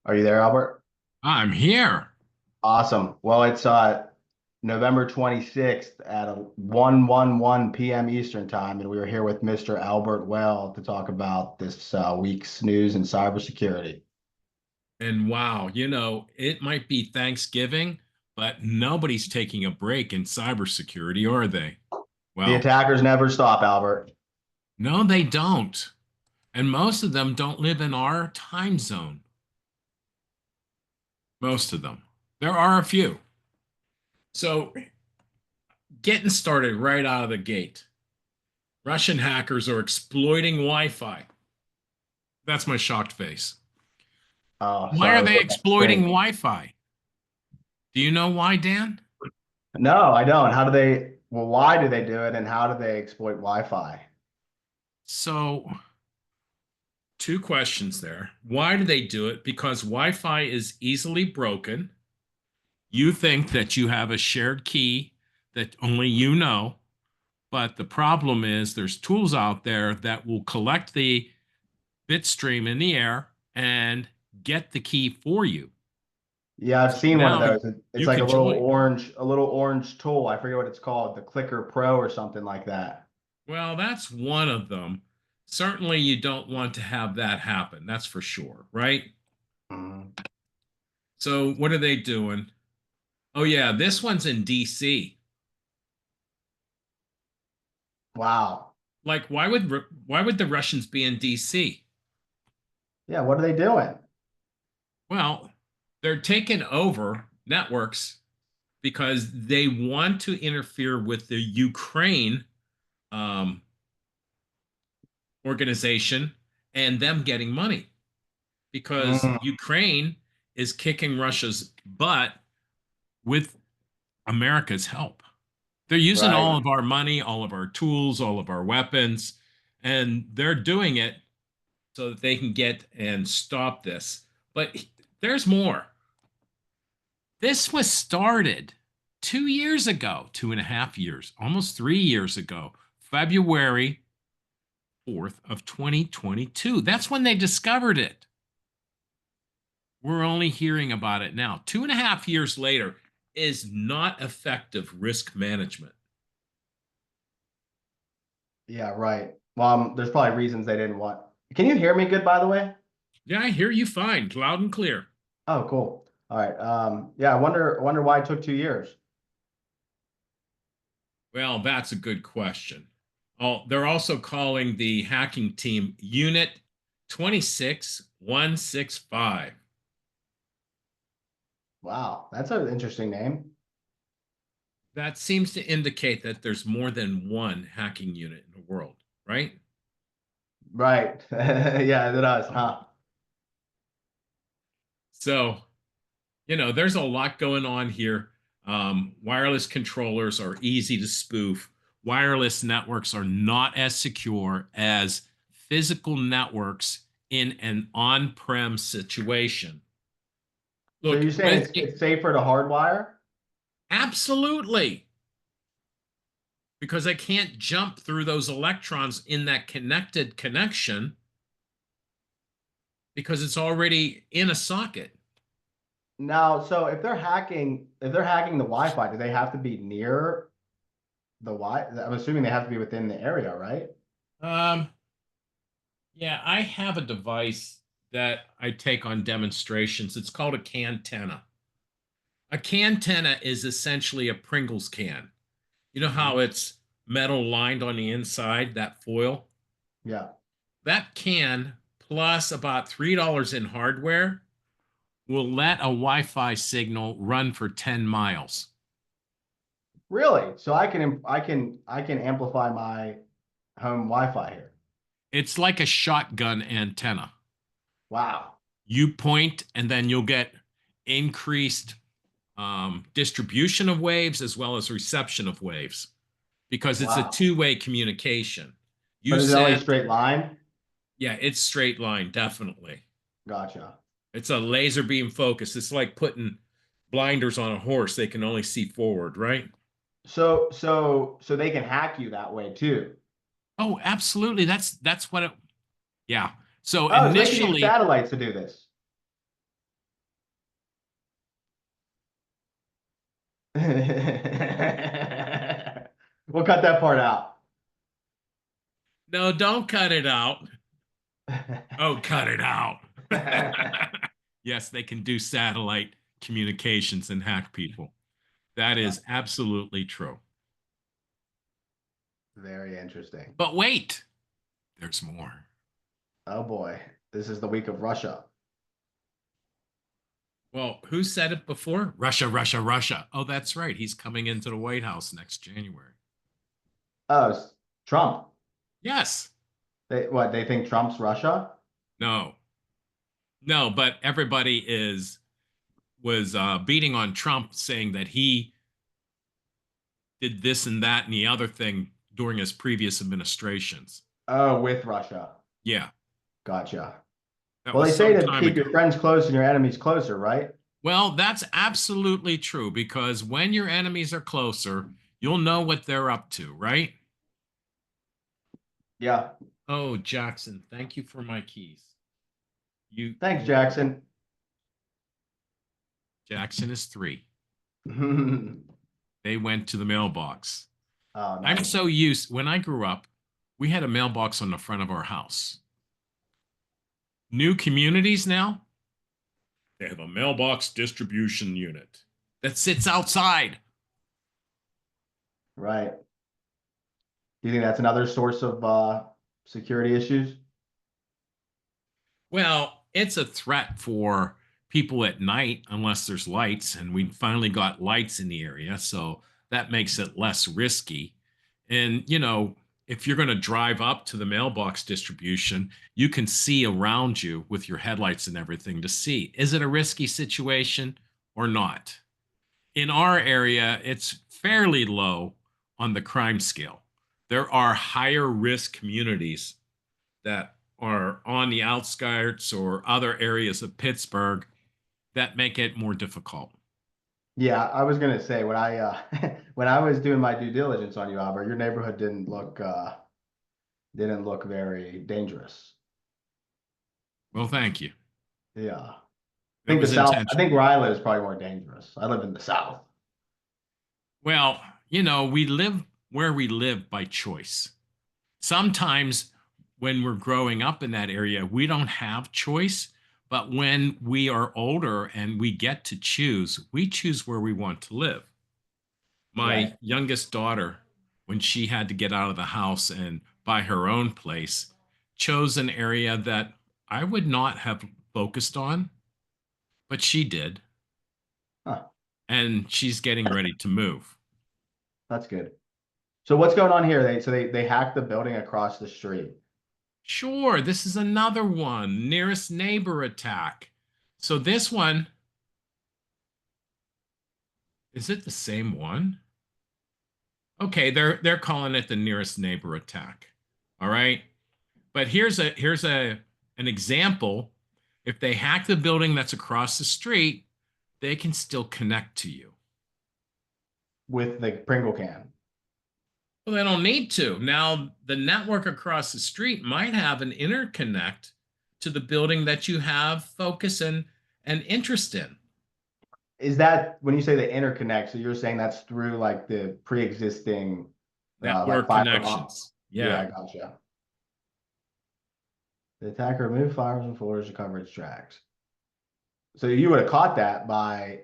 Are you there, Albert? I'm here. Awesome. Well, it's November 26th at 1:11 p.m. Eastern Time, and we are here with Mr. Albert Well to talk about this week's news in cybersecurity. And wow, it might be Thanksgiving, but nobody's taking a break in cybersecurity, are they? The Well, attackers never stop, Albert. no, they don't. And most of them don't live in our time zone. Most of them. There are a few. So, getting started right out of the gate. Russian hackers are exploiting Wi-Fi. That's my shocked face. Oh, Why sorry, I are was they looking at the exploiting screen. Wi-Fi? Do you know why, Dan? No, I don't. Well, why do they do it, and how do they exploit Wi-Fi? So, two questions there. Why do they do it? Because Wi-Fi is easily broken. You think that you have a shared key that only you know, but the problem is there's tools out there that will collect the bit stream in the air and get the key for you. Yeah, I've So seen one of now those. It's you like can join. a little orange tool. I forget what it's called, the Clicker Pro or something like that. Well, that's one of them. Certainly you don't want to have that happen. That's for sure, right? Mhm. So what are they doing? Oh yeah, this one's in DC. Wow. Like, why would the Russians be in DC? Yeah, what are they doing? Well, they're taking over networks because they want to interfere with the Ukraine um, organization and them getting money because Mm, Ukraine is kicking Russia's butt with America's help. They're using all right. of our money, all of our tools, all of our weapons, and they're doing it so that they can get and stop this. But there's more. This was started 2 years ago, 2.5 years, almost 3 years ago, February 4th of 2022. That's when they discovered it. We're only hearing about it now. 2.5 years later is not effective risk management. Yeah, right. Well, there's probably reasons they didn't want. Can you hear me good, by the way? Yeah, I hear you fine, loud and clear. Oh, cool. All right. Yeah, I wonder why it took 2 years. Well, that's a good question. Oh, they're also calling the hacking team Unit 26165. Wow, that's an interesting name. That seems to indicate that there's more than one hacking unit in the world, right? Right. Yeah, it does, huh? So, there's a lot going on here. Wireless controllers are easy to spoof. Wireless networks are not as secure as physical networks in an on-prem situation. So Look, you're saying it's safer to hardwire? absolutely, because I can't jump through those electrons in that connected connection because it's already in a socket. Now, so if they're hacking the Wi-Fi, do they have to be near the Wi? I'm assuming they have to be within the area, right? Um, yeah, I have a device that I take on demonstrations. It's called a cantenna. A cantenna is essentially a Pringles can. You know Mhm. how it's metal lined on the inside, that foil? Yeah. That can, plus about $3 in hardware, will let a Wi-Fi signal run for 10 miles. Really? So I can amplify my home Wi-Fi here. It's like a shotgun antenna. Wow. You point, and then you'll get increased distribution of waves as well as reception of waves because it's a Wow. two-way communication. You But is it always send, straight line? yeah, it's straight line, definitely. Gotcha. It's a laser beam focus. It's like putting blinders on a horse. They can only see forward, right? So they can hack you that way too. Oh, absolutely. That's what it, yeah. So Oh, so they can use initially, satellites to do this. We'll cut that part out. No, don't cut it out. Oh, cut it out. Yes, they can do satellite communications and hack people. That is absolutely true. Very interesting. But wait, there's more. Oh boy, this is the week of Russia. Well, who said it before? Russia, Russia, Russia. Oh, that's right. He's coming into the White House next January. Oh, Trump. Yes. They think Trump's Russia? No. No, but everybody is was beating on Trump, saying that he did this and that and the other thing during his previous administrations. Oh, with Russia. Yeah, Gotcha. that Well, was they say some to time keep ago. your friends close and your enemies closer, right? Well, that's absolutely true because when your enemies are closer, you'll know what they're up to, right? Yeah. Oh, Jackson, thank you for my keys. You, Thanks, Jackson. Jackson is 3. Oh, They went to the mailbox. I'm nice. so used, when I grew up, we had a mailbox on the front of our house. New communities now, they have a mailbox distribution unit that sits outside. Right. Do you think that's another source of security issues? Well, it's a threat for people at night unless there's lights, and we finally got lights in the area, so that makes it less risky. And, if you're going to drive up to the mailbox distribution, you can see around you with your headlights and everything to see, is it a risky situation or not? In our area, it's fairly low on the crime scale. There are higher risk communities that are on the outskirts or other areas of Pittsburgh that make it more difficult. Yeah, I was gonna say when I when I was doing my due diligence on you, Albert, your neighborhood didn't look very dangerous. Well, thank you. Yeah. I That think the was South, I think intentional. where I live is probably more dangerous. I live in the South. Well, we live where we live by choice. Sometimes when we're growing up in that area, we don't have choice. But when we are older and we get to choose, we choose where we want to live. Right. My youngest daughter, when she had to get out of the house and buy her own place, chose an area that I would not have focused on, but she did. Huh. And she's getting ready to move. That's good. So what's going on here? They hacked the building across the street. Sure, this is another one, nearest neighbor attack. So this one, is it the same one? Okay, they're calling it the nearest neighbor attack. All right. But here's an example. If they hack the building that's across the street, they can still connect to you. With the Pringle can. Well, they don't need to. Now, the network across the street might have an interconnect to the building that you have focus and interest in. Is that when you say the interconnect, so you're saying that's through like the pre-existing like Network fiber op? connections. Yeah, Yeah. I gotcha. The attacker removed fibers and folders to cover its tracks. So you would have caught that by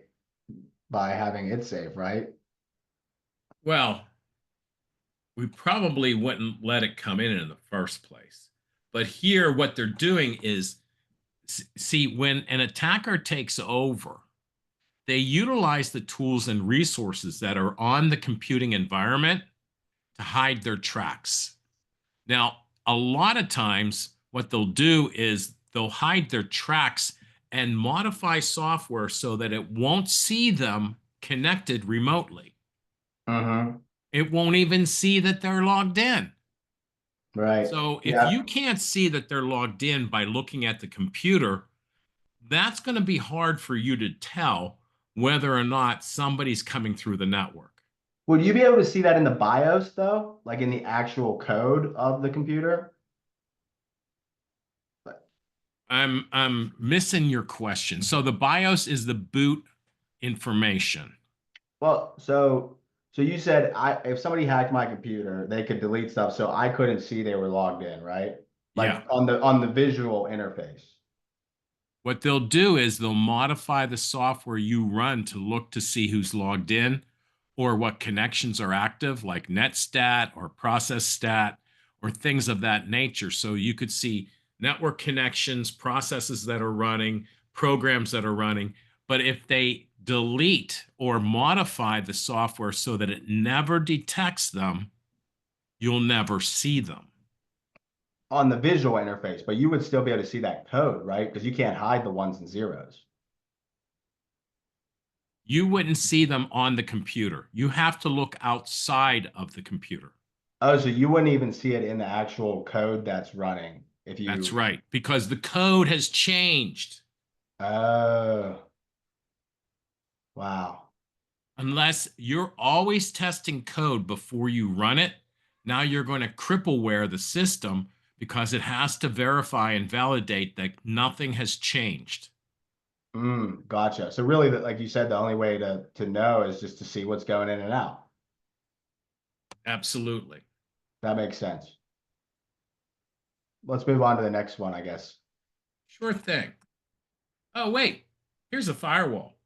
having it safe, right? Well, we probably wouldn't let it come in the first place. But here, what they're doing is see, when an attacker takes over, they utilize the tools and resources that are on the computing environment to hide their tracks. Now, a lot of times, what they'll do is they'll hide their tracks and modify software so that it won't see them connected remotely. Mm-hmm. It won't even see that they're logged in. Right. So if Yeah. you can't see that they're logged in by looking at the computer, that's going to be hard for you to tell whether or not somebody's coming through the network. Would you be able to see that in the BIOS though? Like in the actual code of the computer? I'm missing your question. So the BIOS is the boot information. Well, so you said if somebody hacked my computer, they could delete stuff, so I couldn't see they were logged in, right? Yeah. Like on the visual interface. What they'll do is they'll modify the software you run to look to see who's logged in or what connections are active, like NetStat or ProcessStat or things of that nature. So you could see network connections, processes that are running, programs that are running. But if they delete or modify the software so that it never detects them, you'll never see them. On the visual interface, but you would still be able to see that code, right? Because you can't hide the ones and zeros. You wouldn't see them on the computer. You have to look outside of the computer. Oh, so you wouldn't even see it in the actual code that's running if That's you. right, because the code has changed. Oh, wow. Unless you're always testing code before you run it, now you're going to crippleware the system because it has to verify and validate that nothing has changed. Gotcha. So really, like you said, the only way to know is just to see what's going in and out. Absolutely. That makes sense. Let's move on to the next one, I guess. Sure thing. Oh, wait, here's a firewall.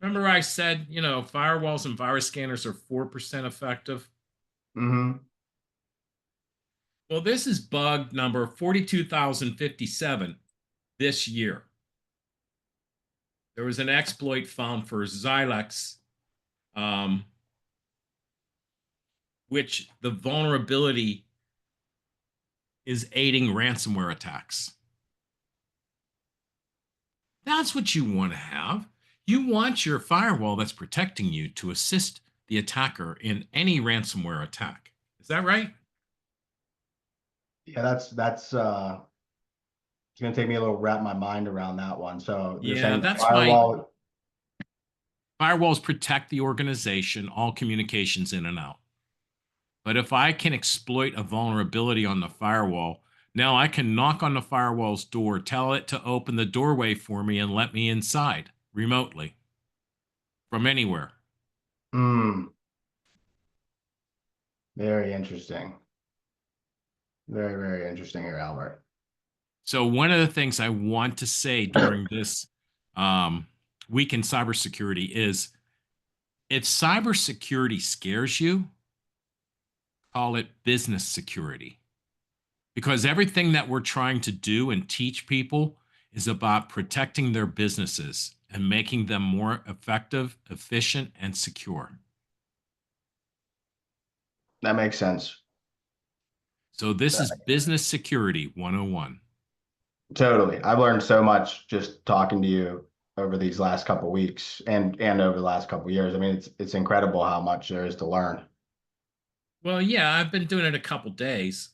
Remember I said, firewalls and virus scanners are 4% effective? Mm-hmm. Well, this is bug number 42,057 this year. There was an exploit found for Xilex, um, which the vulnerability is aiding ransomware attacks. That's what you want to have. You want your firewall that's protecting you to assist the attacker in any ransomware attack. Is that right? Yeah, that's it's gonna take me a little wrap my mind around that one. So you're Yeah, saying the that's why firewall. firewalls protect the organization, all communications in and out. But if I can exploit a vulnerability on the firewall, now I can knock on the firewall's door, tell it to open the doorway for me and let me inside remotely from anywhere. Hmm, very interesting. Very, very interesting here, Albert. So, one of the things I want to say during this um, week in cybersecurity is if cybersecurity scares you, call it business security. Because everything that we're trying to do and teach people is about protecting their businesses and making them more effective, efficient, and secure. That makes sense. So, this That is business security 101. Totally. I've learned so much just talking to you over these last couple weeks and over the last couple years. I mean, it's incredible how much there is to learn. Well, yeah, I've been doing it a couple days.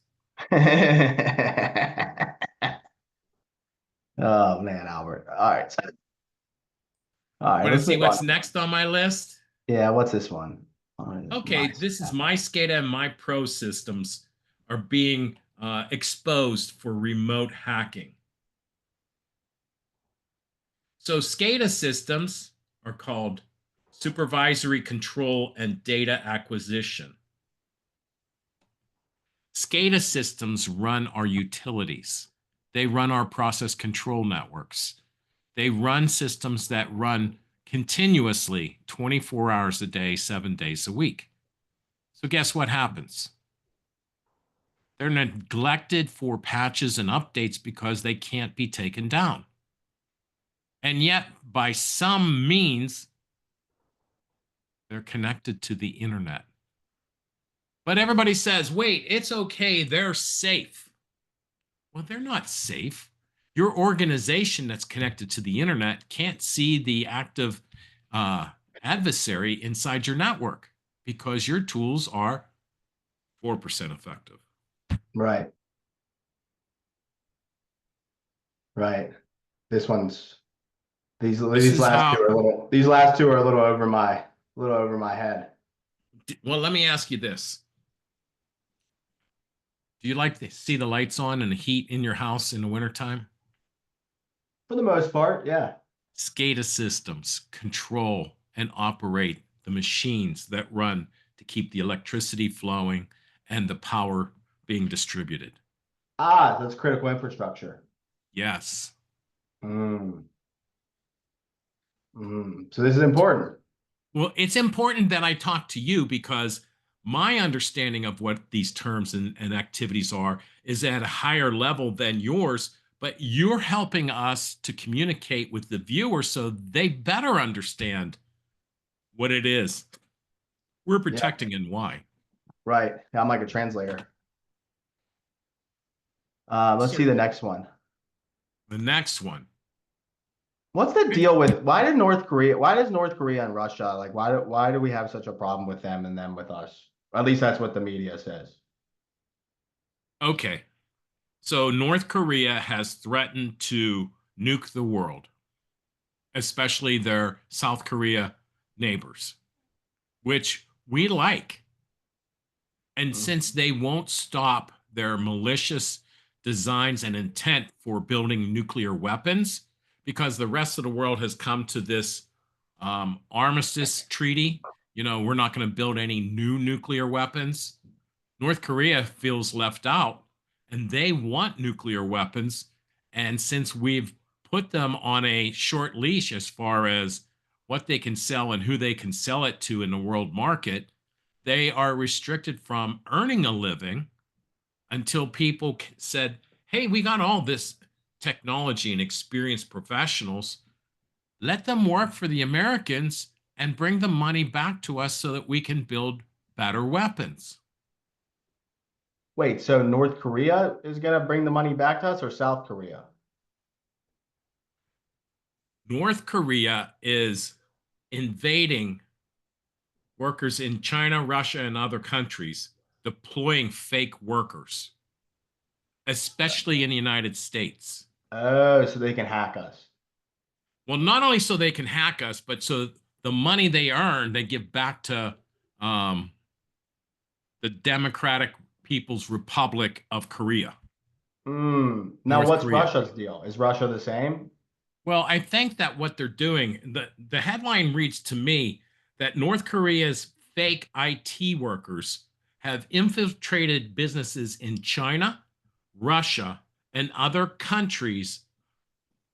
Oh man, Albert. All right, Want to let's see move on. what's next on my list? Yeah, what's this one? Oh, it's my Okay, this is my SCADA and my Pro systems are being exposed for remote hacking. So SCADA systems are called supervisory control and data acquisition. SCADA systems run our utilities. They run our process control networks. They run systems that run continuously 24 hours a day, 7 days a week. So guess what happens? They're neglected for patches and updates because they can't be taken down. And yet, by some means, they're connected to the internet. But everybody says, wait, it's okay, they're safe. Well, they're not safe. Your organization that's connected to the internet can't see the active uh, adversary inside your network because your tools are 4% effective. right, right. This one's This these is last two how, are a little these last two are a little over my head. well, let me ask you this. Do you like to see the lights on and the heat in your house in the wintertime? For the most part, yeah. SCADA systems control and operate the machines that run to keep the electricity flowing and the power being distributed. Ah, that's critical infrastructure. Yes. Mm, mm. So this is important. Well, it's important that I talk to you because my understanding of what these terms and activities are is at a higher level than yours, but you're helping us to communicate with the viewer so they better understand what it is we're Yeah, protecting and why. right. Yeah, I'm like a translator. Let's see the Certainly. next one. The next one. What's the deal with why does North Korea and Russia like why do we have such a problem with them and them with us? At least that's what the media says. Okay. So North Korea has threatened to nuke the world, especially their South Korea neighbors, which we like. And since Mhm. they won't stop their malicious designs and intent for building nuclear weapons, because the rest of the world has come to this armistice treaty, we're not going to build any new nuclear weapons. North Korea feels left out and they want nuclear weapons. And since we've put them on a short leash as far as what they can sell and who they can sell it to in the world market, they are restricted from earning a living until people said, hey, we got all this technology and experienced professionals. Let them work for the Americans and bring the money back to us so that we can build better weapons. Wait, so North Korea is gonna bring the money back to us or South Korea? North Korea is invading workers in China, Russia, and other countries, deploying fake workers, especially in the United States. Oh, so they can hack us. Well, not only so they can hack us, but so the money they earn, they give back to um, the Democratic People's Republic of Korea, Now North what's Korea. Russia's deal? Is Russia the same? Well, I think that what they're doing, the headline reads to me that North Korea's fake IT workers have infiltrated businesses in China, Russia, and other countries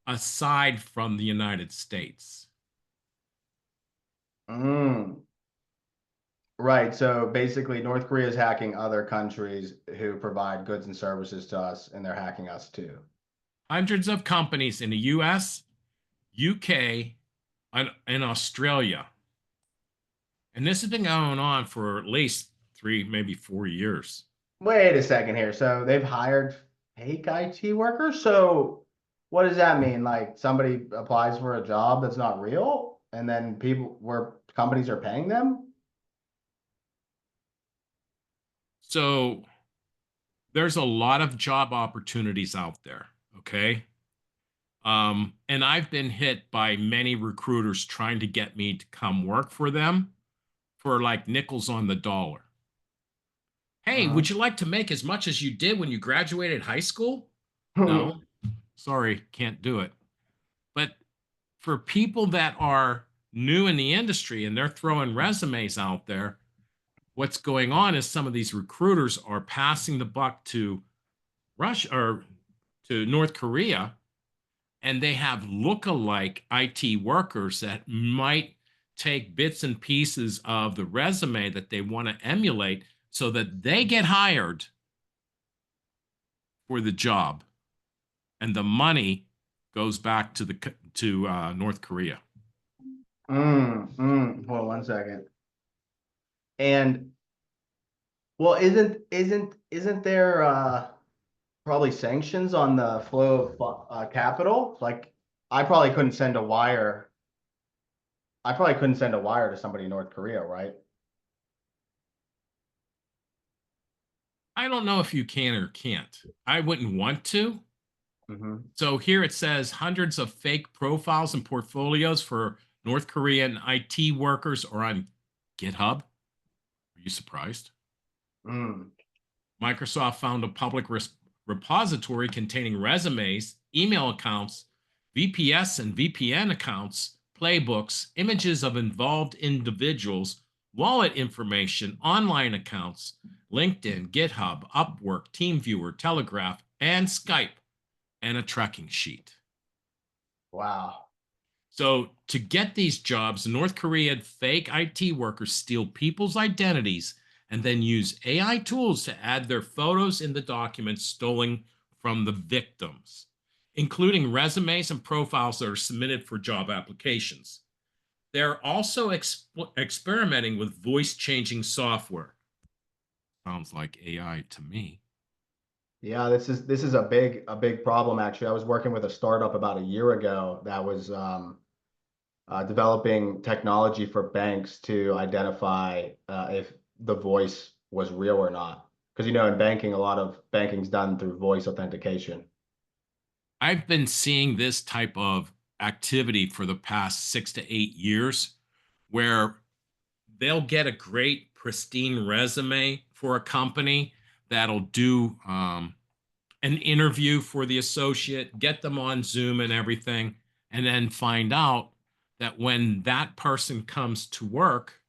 aside from the United States. Mm. Right. So basically, North Korea is hacking other countries who provide goods and services to us, and they're hacking us too. Hundreds of companies in the US, UK, and Australia. And this has been going on for at least 3, maybe 4 years. Wait a second here. So they've hired fake IT workers. So what does that mean? Like somebody applies for a job that's not real, and then people where companies are paying them? So there's a lot of job opportunities out there. Okay. And I've been hit by many recruiters trying to get me to come work for them for like nickels on the dollar. Hey, would Uh-huh. you like to make as much as you did when you graduated high school? No, sorry, can't do it. But for people that are new in the industry and they're throwing resumes out there, what's going on is some of these recruiters are passing the buck to Russia or to North Korea, and they have look-alike IT workers that might take bits and pieces of the resume that they want to emulate so that they get hired for the job, and the money goes back to the to North Korea. Hold on one second. And well, isn't there probably sanctions on the flow of capital? Like I probably couldn't send a wire. I probably couldn't send a wire to somebody in North Korea, right? I don't know if you can or can't. I wouldn't want to. Hmm. So here it says hundreds of fake profiles and portfolios for North Korean IT workers are on GitHub. Are you surprised? Mm. Microsoft found a public repository containing resumes, email accounts, VPS and VPN accounts, playbooks, images of involved individuals, wallet information, online accounts, LinkedIn, GitHub, Upwork, TeamViewer, Telegraph, and Skype, and a tracking sheet. Wow. So, to get these jobs, North Korean fake IT workers steal people's identities and then use AI tools to add their photos in the documents stolen from the victims, including resumes and profiles that are submitted for job applications. They're also experimenting with voice changing software. Sounds like AI to me. Yeah, this is a big problem actually. I was working with a startup about a year ago that was developing technology for banks to identify if the voice was real or not. Because in banking, a lot of banking's done through voice authentication. I've been seeing this type of activity for the past 6 to 8 years where they'll get a great, pristine resume for a company that'll do an interview for the associate, get them on Zoom and everything, and then find out that when that person comes to work,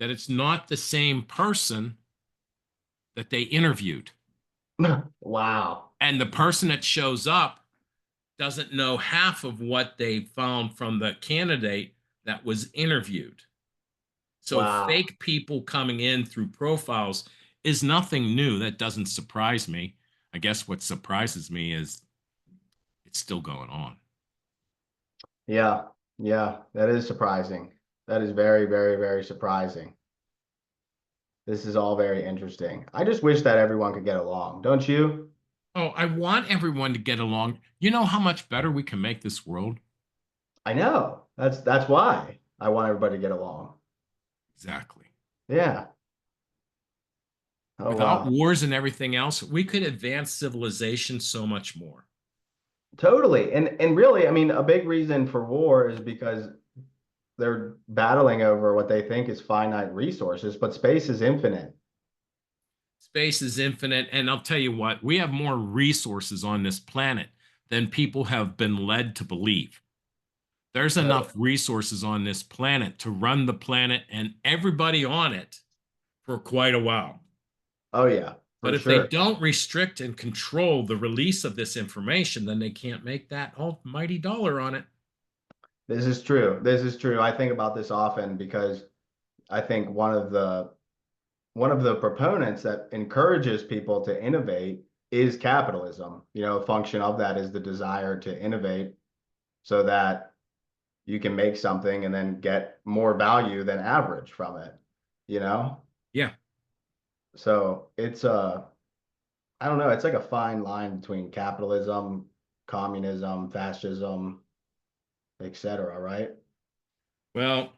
that it's not the same person that they interviewed. Wow. And the person that shows up doesn't know half of what they found from the candidate that was interviewed. So Wow. fake people coming in through profiles is nothing new. That doesn't surprise me. I guess what surprises me is it's still going on. Yeah. Yeah. That is surprising. That is very, very, very surprising. This is all very interesting. I just wish that everyone could get along, don't you? Oh, I want everyone to get along. You know how much better we can make this world? I know. That's why I want everybody to get along. Exactly. Yeah. Oh Without wow. wars and everything else, we could advance civilization so much more. Totally. And really, I mean, a big reason for war is because they're battling over what they think is finite resources, but space is infinite. Space is infinite. And I'll tell you what, we have more resources on this planet than people have been led to believe. There's So, enough resources on this planet to run the planet and everybody on it for quite a while. oh yeah, But for if they sure. don't restrict and control the release of this information, then they can't make that almighty dollar on it. This is true. This is true. I think about this often because I think one of the proponents that encourages people to innovate is capitalism. A function of that is the desire to innovate so that you can make something and then get more value than average from it, you know? Yeah. So it's I don't know, it's like a fine line between capitalism, communism, fascism, etc., right? Well,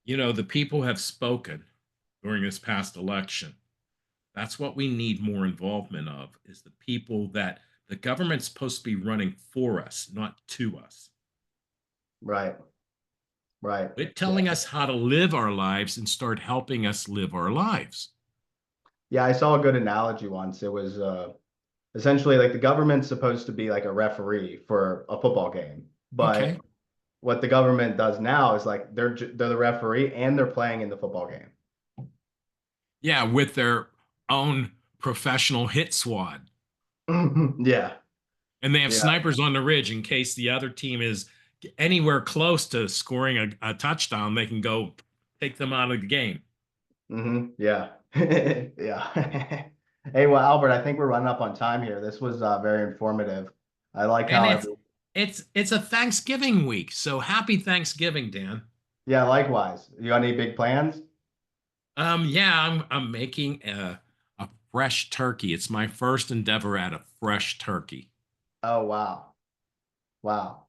the people have spoken during this past election. That's what we need more involvement of is the people that the government's supposed to be running for us, not to us. Right, right. Quit Yeah. telling us how to live our lives and start helping us live our lives. Yeah, I saw a good analogy once. It was essentially like the government's supposed to be like a referee for a football game, Okay. but what the government does now is like they're the referee and they're playing in the football game. Yeah, with their own professional hit squad. Yeah, And they have yeah. snipers on the ridge in case the other team is anywhere close to scoring a touchdown, they can go take them out of the game. Yeah. Yeah. Hey, well, Albert, I think we're running up on time here. This was very informative. I like And how it's a Thanksgiving week. So happy Thanksgiving, Dan. yeah, likewise. You got any big plans? Yeah, I'm making a fresh turkey. It's my first endeavor at a fresh turkey. Oh, wow. Wow.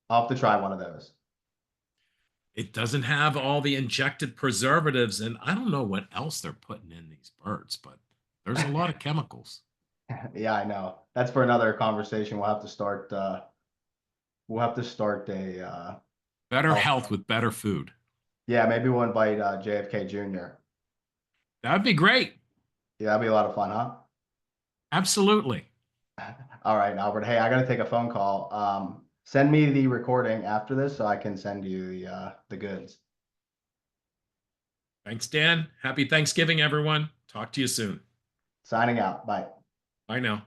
I'll have to try one of those. It doesn't have all the injected preservatives, and I don't know what else they're putting in these birds, but there's a lot of chemicals. Yeah, I know. That's for another conversation. We'll have to start a Better health. health with better food. Yeah, maybe we'll invite JFK Jr. That'd be great. Yeah, that'd be a lot of fun, Absolutely. huh? All right, Albert. Hey, I gotta take a phone call. Send me the recording after this so I can send you the goods. Thanks, Dan. Happy Thanksgiving, everyone. Talk to you soon. Signing out. Bye. Bye now.